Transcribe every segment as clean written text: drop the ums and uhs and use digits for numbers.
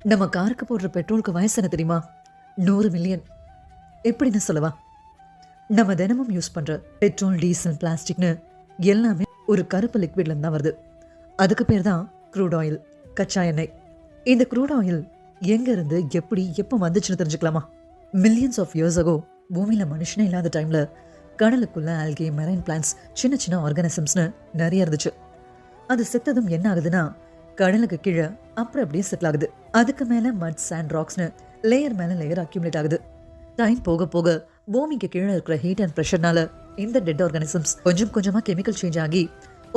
நம்ம காருக்கு போடுற பெட்ரோலுக்கு வயசு என்ன தெரியுமா? 100 மில்லியன். எப்படின்னு சொல்லவா? நம்ம தினமும் யூஸ் பண்ற பெட்ரோல், டீசல், பிளாஸ்டிக்னு எல்லாமே ஒரு கருப்பு லிக்விட்ல இருந்து தான் வருது. அதுக்கு பேர் தான் க்ரூட் ஆயில், கச்சா எண்ணெய். இந்த க்ரூட் ஆயில் எங்க இருந்து எப்படி எப்போ வந்துச்சுன்னு தெரிஞ்சுக்கலாமா? மில்லியன்ஸ் ஆஃப் இயர்ஸ் அகோ பூமியில மனுஷனே இல்லாத டைம்ல கடலுக்குள்ள ஆல்கே, மெரைன் பிளான்ட்ஸ், சின்ன சின்ன ஆர்கானிசம்ஸ்னு நிறைய இருந்துச்சு. அது செத்ததும் என்ன ஆகுதுன்னா கடலுக்கு கீழே அப்புறம் அப்படியே செட்டில் ஆகுது. அதுக்கு மேல மட், சாண்ட், ராக்ஸ்னு லேயர் மேல லேயர் அக்யூமுலேட் ஆகுது. டைம் போக போக பூமிக்கு கீழே இருக்கிற ஹீட் அண்ட் ப்ரெஷர்னால இந்த டெட் ஆர்கானிசம்ஸ் கொஞ்சம் கொஞ்சமா கெமிக்கல் சேஞ்ச் ஆகி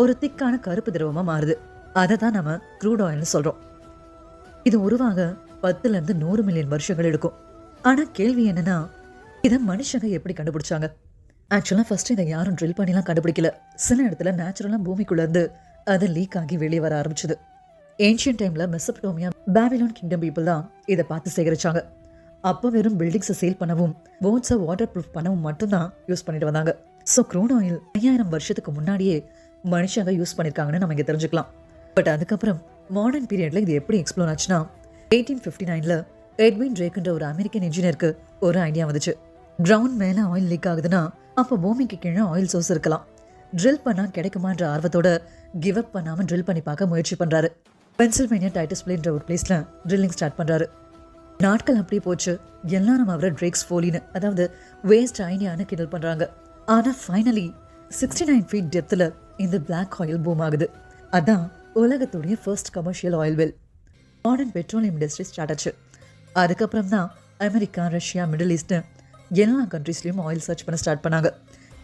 ஒரு திக்கான கருப்பு திரவமா மாறுது. அதை தான் நம்ம க்ரூட் ஆயில்னு சொல்றோம். இது உருவாக 10 இருந்து 100 மில்லியன் வருஷங்கள் எடுக்கும். ஆனா கேள்வி என்னன்னா, இதை மனுஷங்க எப்படி கண்டுபிடிச்சாங்க? ஆக்சுவலா ஃபர்ஸ்ட் இதை யாரும் ட்ரில் பண்ணிலாம் கண்டுபிடிக்கல. சில இடத்துல நேச்சுரலா பூமிக்குள்ள இருந்து அது லீக் ஆகி வெளியே வர ஆரம்பிச்சது. ஏன்ஷியன் டைம்ல மெசபடோமியா, பாபிலோன் கிங்டம் பீப்புள் தான் இதை பார்த்து சேகரிச்சாங்க. அப்போ வெறும் பில்டிங்ஸை சேல் பண்ணவும், போட்ஸை வாட்டர் ப்ரூஃப் பண்ணவும் மட்டும்தான் யூஸ் பண்ணிட்டு வந்தாங்க. ஸோ க்ரூட் ஆயில் 5000 வருஷத்துக்கு முன்னாடியே மனுஷங்க யூஸ் பண்ணியிருக்காங்கன்னு நம்ம இங்கே தெரிஞ்சுக்கலாம். பட் அதுக்கப்புறம் மாடர்ன் பீரியட்ல இது எப்படி எக்ஸ்ப்ளோர் ஆச்சுன்னா, 1859ல் எட்வின் ட்ரேக்ன்ற ஒரு அமெரிக்கன் இன்ஜினியருக்கு ஒரு ஐடியா வந்துச்சு. கிரவுண்ட் மேலே ஆயில் லீக் ஆகுதுன்னா அப்போ பூமிக்கு கீழே ஆயில் சோர்ஸ் இருக்கலாம். ட்ரில் பண்ணா கிடைக்குமான்ற ஆர்வத்தோட கிவ் அப் பண்ணாம ட்ரில் பண்ணி பார்க்க முயற்சி பண்றாரு. பென்சில்வேனியா டைட்டஸ் பிளேன்ற ஒரு பிளேஸ்ல ட்ரில்லிங் ஸ்டார்ட் பண்றாரு. நாட்கள் அப்படியே போச்சு. எல்லாரும் அவரை ட்ரேக்ஸ் ஃபோலின்னு, அதாவது வேஸ்ட் ஐடியான்னு கிண்டல் பண்றாங்க. ஆனா ஃபைனலி 69 ஃபீட் டெப்த்ல இந்த பிளாக் ஆயில் பூம் ஆகுது. அதான் உலகத்துடைய first commercial oil well. Modern petroleum industry start ஆச்சு. அதுக்கப்புறம் தான் அமெரிக்கா, ரஷ்யா, மிடில் ஈஸ்ட் எல்லா கண்ட்ரீஸ்லையும் ஆயில் சர்ச் பண்ண ஸ்டார்ட் பண்ணாங்க.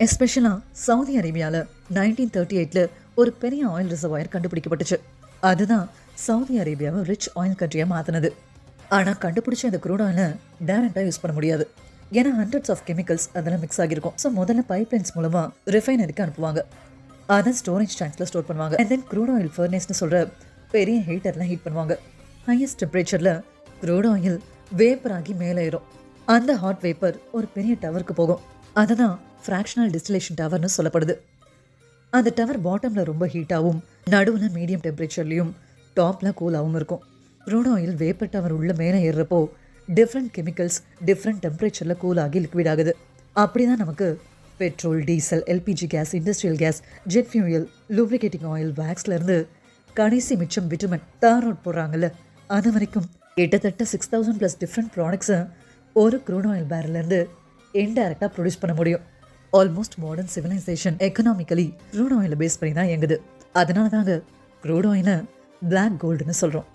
எஸ்பெஷலாக சவுதி அரேபியாவில் 1938ல் ஒரு பெரிய ஆயில் ரிசர்வாயர் கண்டுபிடிக்கப்பட்டுச்சு. அதுதான் சவுதி அரேபியாவை ரிச் ஆயில் கண்ட்ரியாக மாற்றினது. ஆனால் கண்டுபிடிச்ச இந்த க்ரூட் ஆயிலை டைரக்டாக யூஸ் பண்ண முடியாது. ஏன்னா ஹண்ட்ரட்ஸ் ஆஃப் கெமிக்கல்ஸ் அதெல்லாம் மிக்ஸ் ஆகிருக்கும். ஸோ முதல்ல பைப்லைன்ஸ் மூலமாக ரிஃபைனரிக்கு அனுப்புவாங்க. அதை ஸ்டோரேஜ் டேங்க்ஸில் ஸ்டோர் பண்ணுவாங்க. அண்ட் தென் க்ரூட் ஆயில் ஃபர்னேஸ்னு சொல்கிற பெரிய ஹீட்டர்லாம் ஹீட் பண்ணுவாங்க. ஹையஸ்ட் டெம்பரேச்சரில் க்ரூட் ஆயில் வேப்பர் ஆகி மேலே ஏறும். அந்த ஹாட் வேப்பர் ஒரு பெரிய டவருக்கு போகும். அதுதான் ஃப்ராக்ஷனல் டிஸ்டிலேஷன் டவர்னு சொல்லப்படுது. அந்த டவர் பாட்டமில் ரொம்ப ஹீட்டாகவும், நடுவில் மீடியம் டெம்பரேச்சர்லையும், டாப்பில் கூலாகவும் இருக்கும். க்ரூட் ஆயில் வேப்பர் டவர் உள்ள மேலே ஏறுறப்போ டிஃப்ரெண்ட் கெமிக்கல்ஸ் டிஃப்ரெண்ட் டெம்பரேச்சரில் கூல் ஆகி லிக்விட் ஆகுது. அப்படி தான் நமக்கு petrol, diesel, LPG gas, industrial gas, jet fuel, lubricating oil, வேக்ஸ்லேருந்து கடைசி மிச்சம் விட்டமின் தார் அவுட் போடுறாங்கல்ல, அது வரைக்கும் கிட்டத்தட்ட 6000+ டிஃப்ரெண்ட் ப்ராடக்ட்ஸை ஒரு க்ரூட் ஆயில் பேரலேருந்து இன்டைரக்டாக ப்ரொடியூஸ் பண்ண முடியும். Almost modern civilisation economically crude ஆயிலை பேஸ் பண்ணி தான் இயங்குது. அதனால தாங்க க்ரூட் ஆயிலை பிளாக் கோல்டுன்னு சொல்கிறோம்.